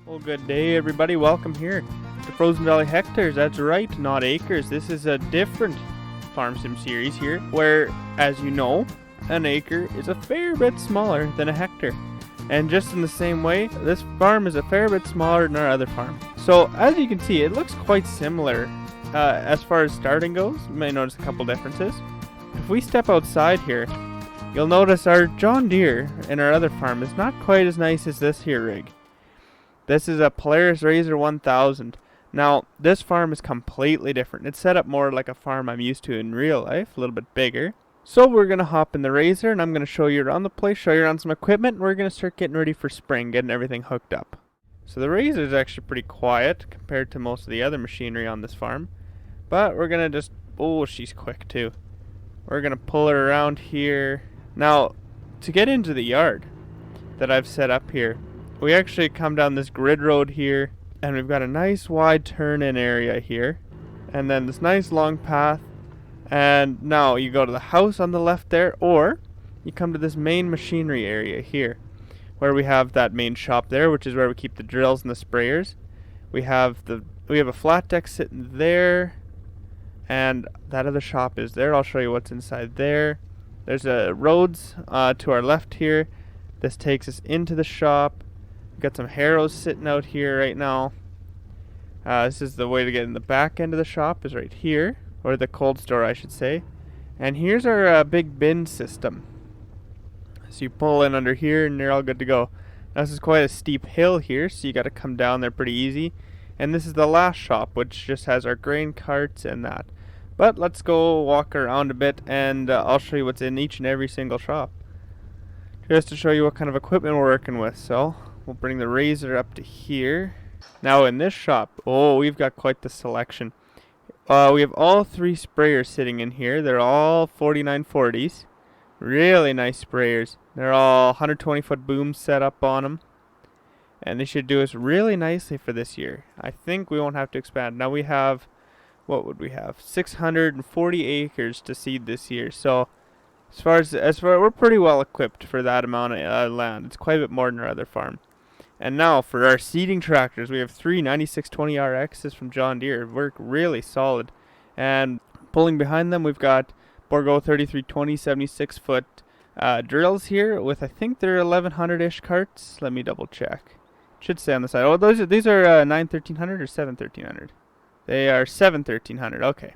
Well, good day, everybody. Welcome here to Frozen Valley Hectares. That's right, not acres. This is a different farm sim series here, where, as you know, an acre is a fair bit smaller than a hectare. And just in the same way, this farm is a fair bit smaller than our other farm. So, as you can see, it looks quite similar as far as starting goes. You may notice a couple differences. If we step outside here, you'll notice our John Deere in our other farm is not quite as nice as this here rig. This is a Polaris Razor 1000. Now, this farm is completely different. It's set up more like a farm I'm used to in real life, a little bit bigger. So we're going to hop in the Razor, and I'm going to show you around the place, show you around some equipment, and we're going to start getting ready for spring, getting everything hooked up. So the Razor is actually pretty quiet compared to most of the other machinery on this farm. But we're going to just, oh, she's quick too. We're going to pull her around here. Now, to get into the yard that I've set up here, we actually come down this grid road here, and we've got a nice wide turn-in area here, and then this nice long path. And now you go to the house on the left there, or you come to this main machinery area here, where we have that main shop there, which is where we keep the drills and the sprayers. We have a flat deck sitting there, and that other shop is there. I'll show you what's inside there. There's roads to our left here. This takes us into the shop. Got some harrows sitting out here right now. This is the way to get in the back end of the shop, is right here, or the cold store I should say. And here's our big bin system. So you pull in under here and you're all good to go. Now, this is quite a steep hill here, so you got to come down there pretty easy. And this is the last shop, which just has our grain carts and that. But let's go walk around a bit, and I'll show you what's in each and every single shop, just to show you what kind of equipment we're working with. So we'll bring the Razor up to here. Now in this shop, oh, we've got quite the selection. We have all three sprayers sitting in here. They're all 4940s. Really nice sprayers. They're all 120-foot booms set up on them. And they should do us really nicely for this year. I think we won't have to expand. Now we have, what would we have? 640 acres to seed this year. So as far we're pretty well equipped for that amount of land. It's quite a bit more than our other farm. And now for our seeding tractors, we have three 9620RXs from John Deere. Work really solid. And pulling behind them, we've got Bourgaults 3320 76-foot drills here with, I think they're 1100-ish carts. Let me double check. Should say on the side. Oh, these are 91300 or 71300. They are 71300. Okay.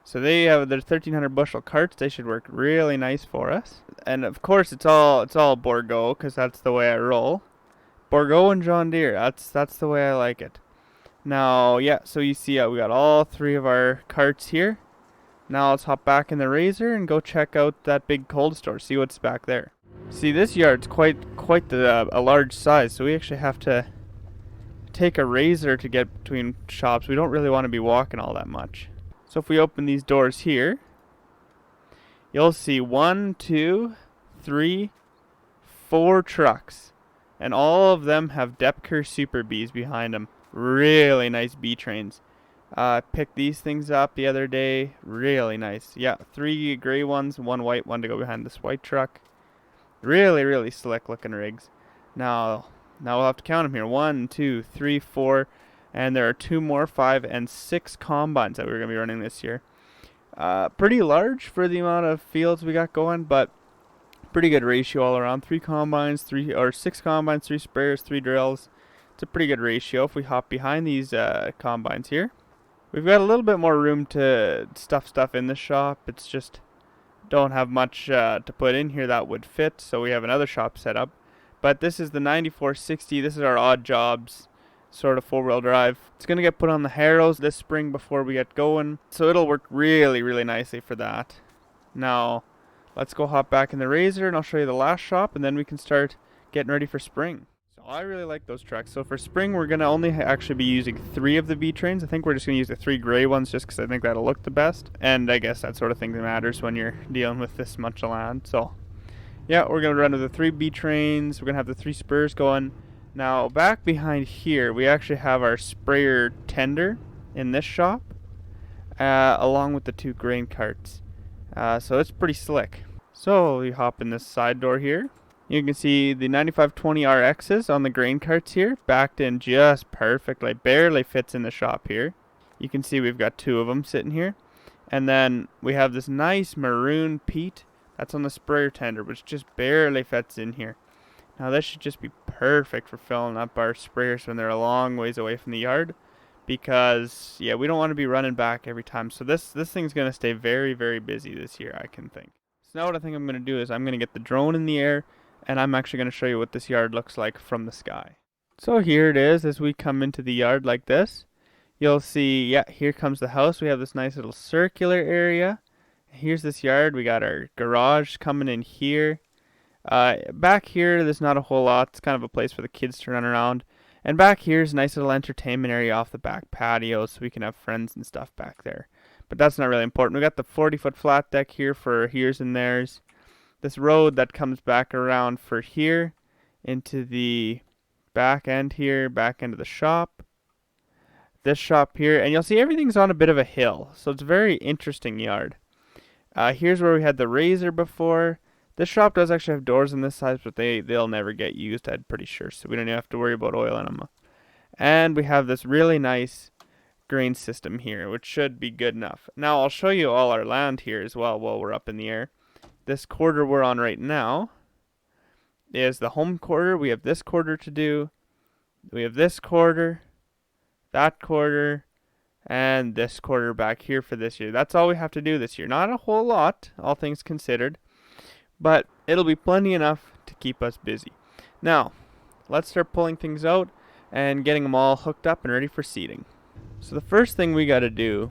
So they have their 1300 bushel carts. They should work really nice for us. And of course, it's all Bourgault, because that's the way I roll. Bourgault and John Deere. That's the way I like it. Now, yeah. So you see, we got all three of our carts here. Now let's hop back in the Razor and go check out that big cold store. See what's back there. See, this yard's quite a large size. So we actually have to take a Razor to get between shops. We don't really want to be walking all that much. So if we open these doors here, you'll see 1, 2, 3, 4 trucks. And all of them have Depker Super Bees behind them. Really nice bee trains. Picked these things up the other day. Really nice. Yeah, 3 gray ones, 1 white one to go behind this white truck. Really slick looking rigs. Now we'll have to count them here. 1, 2, 3, 4. And there are 2 more, 5 and 6 combines that we're going to be running this year. Pretty large for the amount of fields we got going, but pretty good ratio all around. 6 combines, 3 sprayers, 3 drills. It's a pretty good ratio. If we hop behind these combines here, we've got a little bit more room to stuff in the shop. It's just don't have much to put in here that would fit, so we have another shop set up. But this is the 9460. This is our odd jobs sort of 4-wheel drive. It's going to get put on the harrows this spring before we get going, so it'll work really nicely for that. Now let's go hop back in the Razor and I'll show you the last shop, and then we can start getting ready for spring. So I really like those trucks. So for spring, we're going to only actually be using 3 of the V trains. I think we're just going to use the 3 gray ones just because I think that'll look the best. And I guess that sort of thing matters when you're dealing with this much land. So yeah, we're going to run with the 3 B trains. We're going to have the 3 spurs going. Now back behind here, we actually have our sprayer tender in this shop, along with the 2 grain carts. So it's pretty slick. So we hop in this side door here. You can see the 9520 RXs on the grain carts here, backed in just perfectly, barely fits in the shop here. You can see we've got 2 of them sitting here. And then we have this nice maroon peat that's on the sprayer tender, which just barely fits in here. Now this should just be perfect for filling up our sprayers when they're a long ways away from the yard, because yeah, we don't want to be running back every time. So this thing's going to stay very, very busy this year, I can think. So now what I think I'm going to do is I'm going to get the drone in the air, and I'm actually going to show you what this yard looks like from the sky. So here it is as we come into the yard like this. You'll see, yeah, here comes the house. We have this nice little circular area. Here's this yard. We got our garage coming in here. Back here, there's not a whole lot. It's kind of a place for the kids to run around. And back here's a nice little entertainment area off the back patio, so we can have friends and stuff back there. But that's not really important. We got the 40-foot flat deck here for here's and there's. This road that comes back around for here into the back end here, back end of the shop. This shop here, and you'll see everything's on a bit of a hill, so it's a very interesting yard. Here's where we had the razor before. This shop does actually have doors on this side, but they'll never get used, I'm pretty sure, so we don't even have to worry about oiling them. And we have this really nice grain system here, which should be good enough. Now I'll show you all our land here as well while we're up in the air. This quarter we're on right now is the home quarter. We have this quarter to do. We have this quarter, that quarter, and this quarter back here for this year. That's all we have to do this year. Not a whole lot, all things considered, but it'll be plenty enough to keep us busy. Now, let's start pulling things out and getting them all hooked up and ready for seeding. So the first thing we got to do,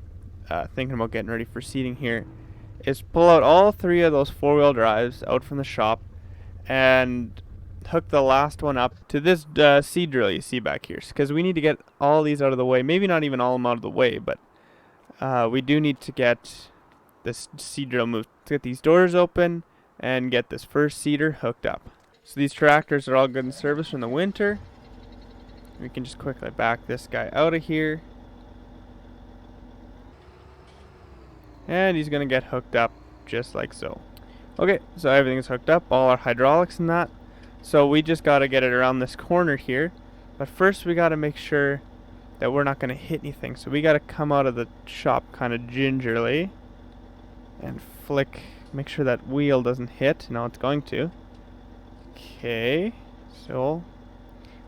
thinking about getting ready for seeding here, is pull out all 3 of those 4-wheel drives out from the shop and hook the last one up to this seed drill you see back here, because we need to get all these out of the way. Maybe not even all of them out of the way, but we do need to get this seed drill moved to get these doors open and get this first seeder hooked up. So these tractors are all good in service from the winter. We can just quickly back this guy out of here. And he's going to get hooked up just like so. Okay, so everything's hooked up, all our hydraulics and that. So we just got to get it around this corner here. But first we got to make sure that we're not going to hit anything. So we got to come out of the shop kind of gingerly and flick, make sure that wheel doesn't hit. No, it's going to. Okay, so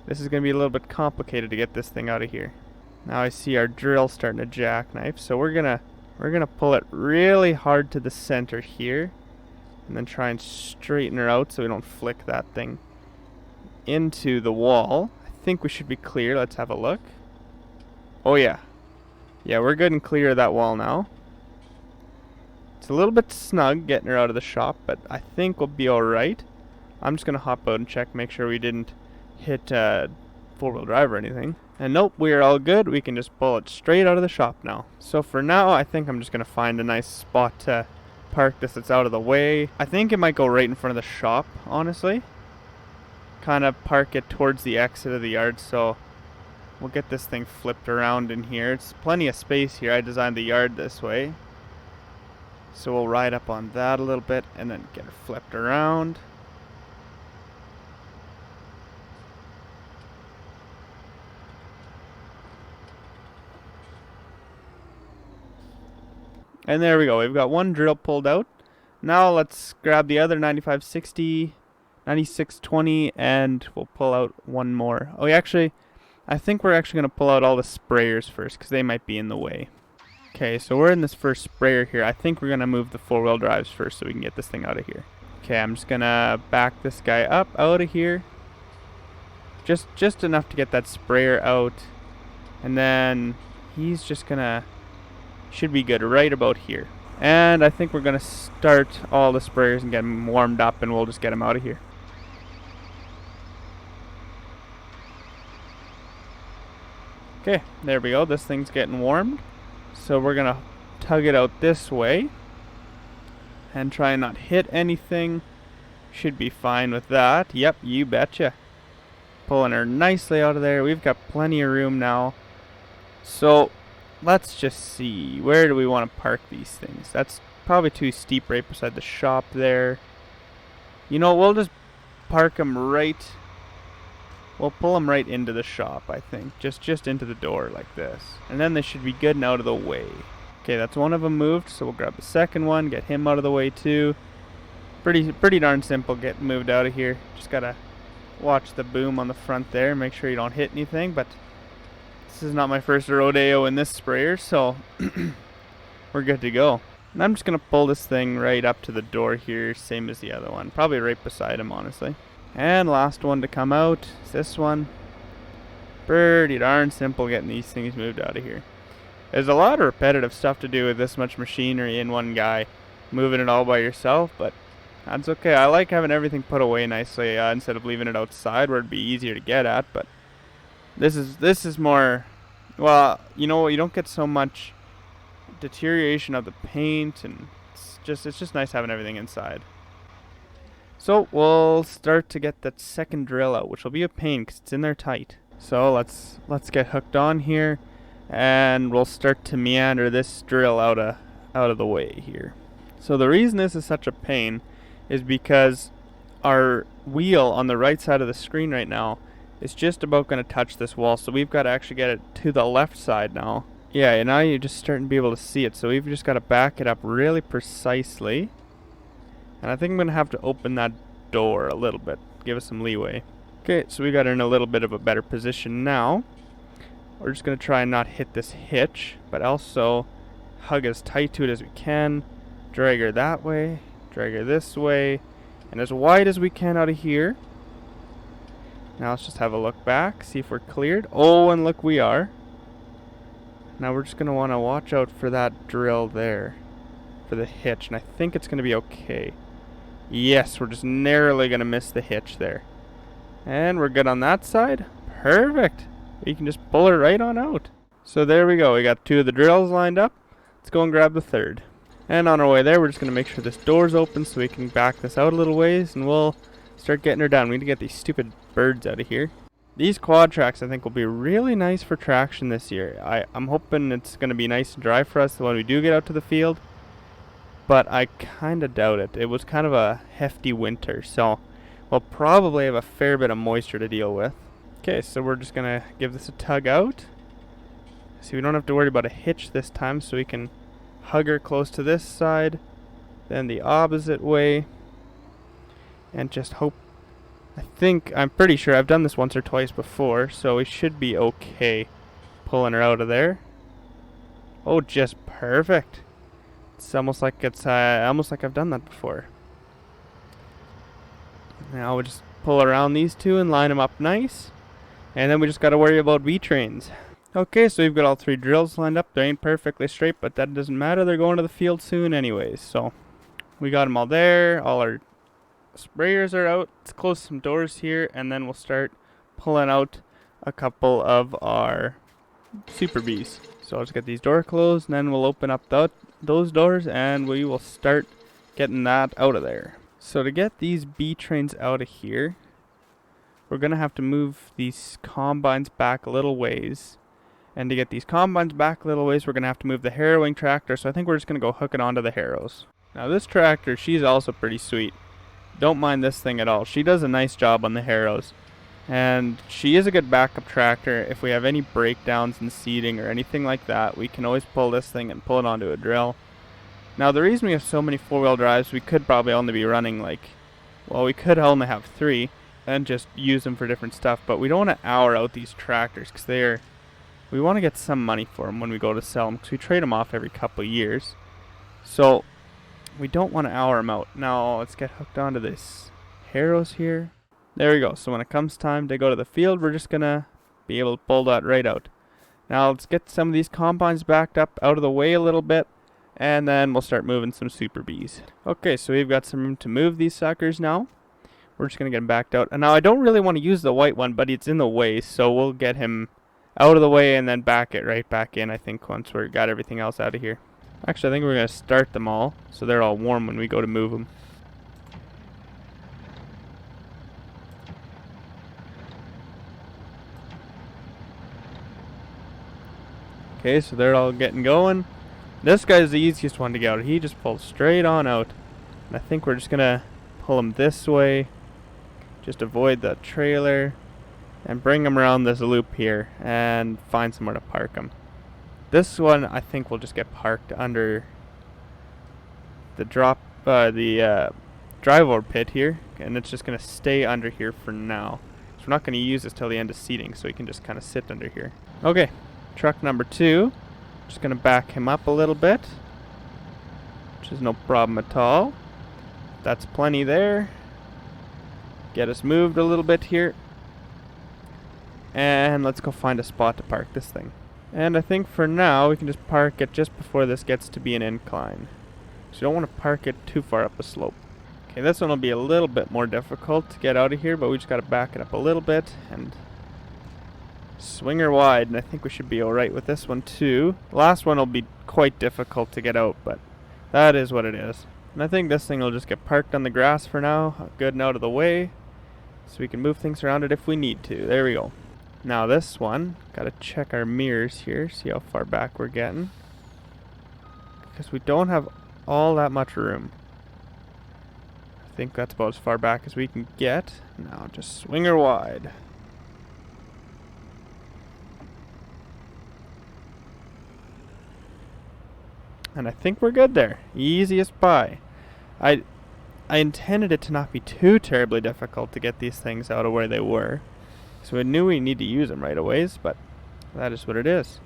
this is going to be a little bit complicated to get this thing out of here. Now I see our drill starting to jackknife, so we're gonna pull it really hard to the center here, and then try and straighten her out so we don't flick that thing into the wall. I think we should be clear. Let's have a look. Oh yeah. Yeah, we're good and clear of that wall now. It's a little bit snug getting her out of the shop, but I think we'll be alright. I'm just gonna hop out and check, make sure we didn't hit 4-wheel drive or anything. And nope, we're all good. We can just pull it straight out of the shop now. So for now, I think I'm just going to find a nice spot to park this that's out of the way. I think it might go right in front of the shop, honestly. Kind of park it towards the exit of the yard, so we'll get this thing flipped around in here. It's plenty of space here. I designed the yard this way. So we'll ride up on that a little bit and then get it flipped around. And there we go. We've got one drill pulled out. Now let's grab the other 9560, 9620, and we'll pull out one more. Oh, actually, I think we're actually going to pull out all the sprayers first, because they might be in the way. Okay, so we're in this first sprayer here. I think we're going to move the 4-wheel drives first so we can get this thing out of here. Okay, I'm just going to back this guy up out of here. Just enough to get that sprayer out. And then he's just going to... should be good right about here. And I think we're going to start all the sprayers and get them warmed up, and we'll just get them out of here. Okay, there we go. This thing's getting warmed. So we're going to tug it out this way and try and not hit anything. Should be fine with that. Yep, you betcha. Pulling her nicely out of there. We've got plenty of room now. So let's just see. Where do we want to park these things? That's probably too steep right beside the shop there. You know, we'll just park them right. We'll pull them right into the shop, I think. Just into the door like this. And then they should be good and out of the way. Okay, that's one of them moved, so we'll grab the second one, get him out of the way too. Pretty darn simple getting moved out of here. Just gotta watch the boom on the front there, make sure you don't hit anything, but this is not my first rodeo in this sprayer, so we're good to go. And I'm just gonna pull this thing right up to the door here, same as the other one. Probably right beside him, honestly. And last one to come out is this one. Pretty darn simple getting these things moved out of here. There's a lot of repetitive stuff to do with this much machinery in one guy, moving it all by yourself, but that's okay. I like having everything put away nicely instead of leaving it outside where it'd be easier to get at, but this is more, well, you know, you don't get so much deterioration of the paint, and it's just nice having everything inside. So we'll start to get that second drill out, which will be a pain because it's in there tight. So let's get hooked on here, and we'll start to meander this drill out of the way here. So the reason this is such a pain is because our wheel on the right side of the screen right now is just about going to touch this wall, so we've got to actually get it to the left side now. Yeah, and now you're just starting to be able to see it, so we've just got to back it up really precisely. And I think I'm going to have to open that door a little bit, give us some leeway. Okay, so we got it in a little bit of a better position now. We're just going to try and not hit this hitch, but also hug as tight to it as we can. Drag her that way, drag her this way, and as wide as we can out of here. Now let's just have a look back, see if we're cleared. Oh, and look, we are. Now we're just going to want to watch out for that drill there, for the hitch, and I think it's going to be okay. Yes, we're just narrowly going to miss the hitch there. And we're good on that side. Perfect. We can just pull her right on out. So there we go. We got two of the drills lined up. Let's go and grab the third. And on our way there, we're just going to make sure this door's open so we can back this out a little ways, and we'll start getting her done. We need to get these stupid birds out of here. These quad tracks, I think, will be really nice for traction this year. I'm hoping it's going to be nice and dry for us when we do get out to the field. But I kind of doubt it. It was kind of a hefty winter, so we'll probably have a fair bit of moisture to deal with. Okay, so we're just going to give this a tug out. See, we don't have to worry about a hitch this time, so we can hug her close to this side, then the opposite way, and just hope. I'm pretty sure I've done this once or twice before, so we should be okay pulling her out of there. Oh, just perfect. It's almost like I've done that before. Now we'll just pull around these two and line them up nice. And then we just got to worry about V-trains. Okay, so we've got all three drills lined up. They ain't perfectly straight, but that doesn't matter. They're going to the field soon anyways. So we got them all there. All our sprayers are out. Let's close some doors here, and then we'll start pulling out a couple of our Super Bees. So I'll just get these doors closed, and then we'll open up those doors, and we will start getting that out of there. So to get these B trains out of here, we're going to have to move these combines back a little ways. And to get these combines back a little ways, we're going to have to move the harrowing tractor. So I think we're just going to go hook it onto the harrows. Now this tractor, she's also pretty sweet. Don't mind this thing at all. She does a nice job on the harrows. And she is a good backup tractor. If we have any breakdowns in seating or anything like that, we can always pull this thing and pull it onto a drill. Now the reason we have so many four-wheel drives, we could probably only be running we could only have 3 and just use them for different stuff. But we don't want to hour out these tractors because we want to get some money for them when we go to sell them, because we trade them off every couple of years. So we don't want to hour them out. Now let's get hooked onto this harrows here. There we go. So when it comes time to go to the field, we're just going to be able to pull that right out. Now let's get some of these combines backed up out of the way a little bit, and then we'll start moving some Super Bees. Okay, so we've got some room to move these suckers now. We're just going to get them backed out. And now I don't really want to use the white one, but it's in the way, so we'll get him out of the way and then back it right back in, I think, once we've got everything else out of here. Actually, I think we're going to start them all so they're all warm when we go to move them. Okay, so they're all getting going. This guy's the easiest one to get out. He just pulls straight on out. And I think we're just going to pull him this way Just avoid the trailer and bring them around this loop here and find somewhere to park them. This one I think will just get parked under the drive-over pit here, and it's just going to stay under here for now. So we're not going to use this till the end of seating, so he can just kind of sit under here. Okay, truck number 2. Just going to back him up a little bit, which is no problem at all. That's plenty there. Get us moved a little bit here. And let's go find a spot to park this thing. And I think for now we can just park it just before this gets to be an incline. So you don't want to park it too far up the slope. Okay, this one will be a little bit more difficult to get out of here, but we just got to back it up a little bit and swing her wide, and I think we should be alright with this one too. The last one will be quite difficult to get out, but that is what it is. And I think this thing will just get parked on the grass for now, good and out of the way, so we can move things around it if we need to. There we go. Now this one, got to check our mirrors here, see how far back we're getting, because we don't have all that much room. I think that's about as far back as we can get. Now just swing her wide. And I think we're good there. Easiest buy. I intended it to not be too terribly difficult to get these things out of where they were. So we knew we need to use them right away, but that is what it is.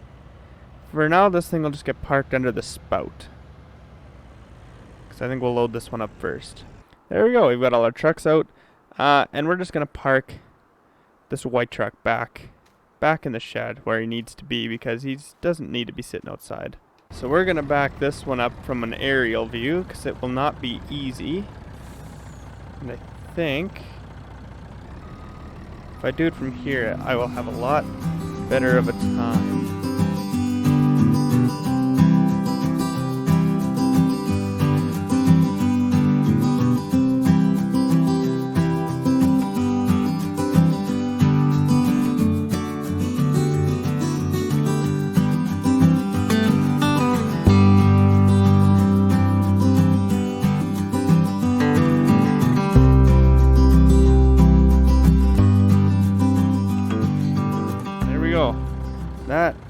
For now, this thing will just get parked under the spout, because I think we'll load this one up first. There we go. We've got all our trucks out, and we're just going to park this white truck back in the shed where he needs to be, because he doesn't need to be sitting outside. So we're going to back this one up from an aerial view, because it will not be easy. And I think if I do it from here, I will have a lot better of a time.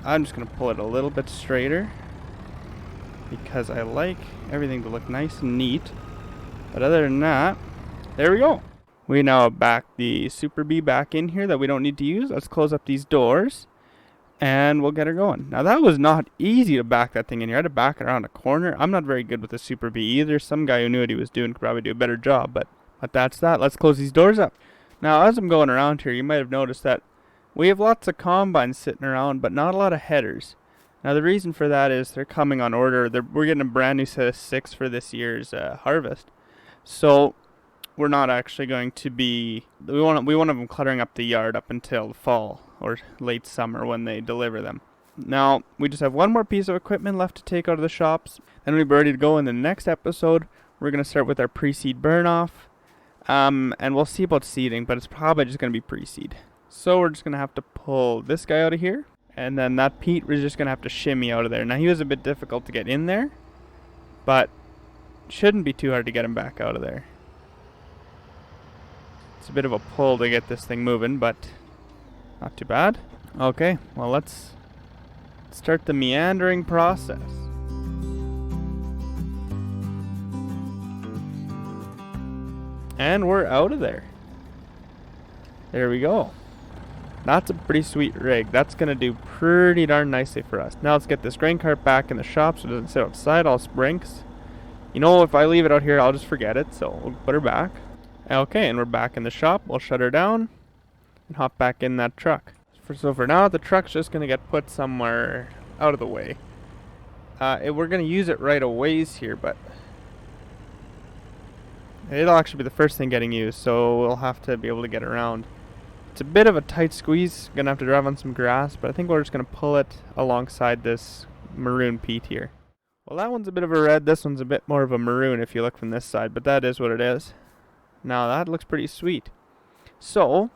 I'm just going to pull it a little bit straighter because I like everything to look nice and neat. But other than that, there we go. We now have back the Super Bee back in here that we don't need to use. Let's close up these doors and we'll get her going. Now that was not easy to back that thing in here. I had to back it around a corner. I'm not very good with the Super Bee either. Some guy who knew what he was doing could probably do a better job, but that's that. Let's close these doors up. Now as I'm going around here, you might have noticed that we have lots of combines sitting around, but not a lot of headers. Now the reason for that is they're coming on order. We're getting a brand new set of 6 for this year's harvest. So we're not actually going to be, we won't have them cluttering up the yard up until the fall or late summer when they deliver them. Now we just have one more piece of equipment left to take out of the shops. Then we'll be ready to go. In the next episode, we're going to start with our pre-seed burn off. And we'll see about seeding, but it's probably just going to be pre-seed. So we're just going to have to pull this guy out of here. And then that Pete was just going to have to shimmy out of there. Now he was a bit difficult to get in there, but shouldn't be too hard to get him back out of there. It's a bit of a pull to get this thing moving, but not too bad. Okay, well let's start the meandering process. And we're out of there. There we go. That's a pretty sweet rig. That's going to do pretty darn nicely for us. Now let's get this grain cart back in the shop so it doesn't sit outside all sprinks. You know, if I leave it out here, I'll just forget it, so we'll put her back. Okay, and we're back in the shop. We'll shut her down and hop back in that truck. So for now, the truck's just going to get put somewhere out of the way. We're going to use it right away here, but it'll actually be the first thing getting used, so we'll have to be able to get around. It's a bit of a tight squeeze. Gonna have to drive on some grass, but I think we're just gonna pull it alongside this maroon peat here. Well, that one's a bit of a red. This one's a bit more of a maroon if you look from this side, but that is what it is. Now that looks pretty sweet. So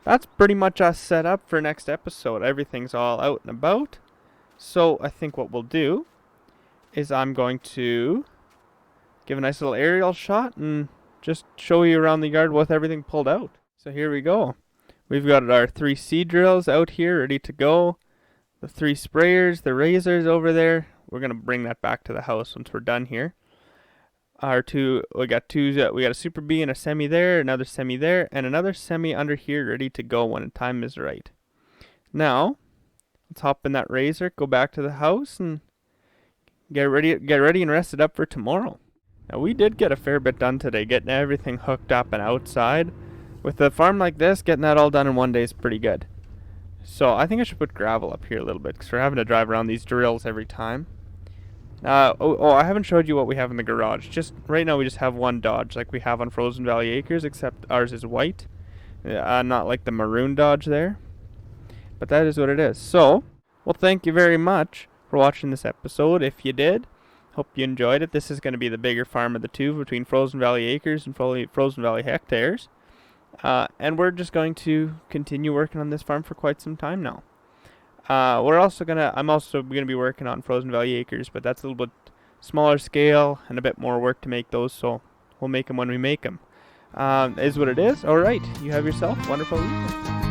that's pretty much us set up for next episode. Everything's all out and about. So I think what we'll do is I'm going to give a nice little aerial shot and just show you around the yard with everything pulled out. So here we go. We've got our 3 seed drills out here ready to go. The 3 sprayers, the razors over there. We're going to bring that back to the house once we're done here. We got a Super B and a semi there, another semi there, and another semi under here ready to go when the time is right. Now, let's hop in that razor, go back to the house, and get ready and rest it up for tomorrow. Now, we did get a fair bit done today, getting everything hooked up and outside. With a farm like this, getting that all done in one day is pretty good. So I think I should put gravel up here a little bit, because we're having to drive around these drills every time. I haven't showed you what we have in the garage. Just right now we just have one Dodge like we have on Frozen Valley Acres, except ours is white. Not like the maroon Dodge there. But that is what it is. So, well, thank you very much for watching this episode. If you did, hope you enjoyed it. This is going to be the bigger farm of the two between Frozen Valley Acres and Frozen Valley Hectares. And we're just going to continue working on this farm for quite some time now. I'm also gonna be working on Frozen Valley Acres, but that's a little bit smaller scale and a bit more work to make those, so we'll make them when we make them. Is what it is. Alright, you have yourself a wonderful weekend.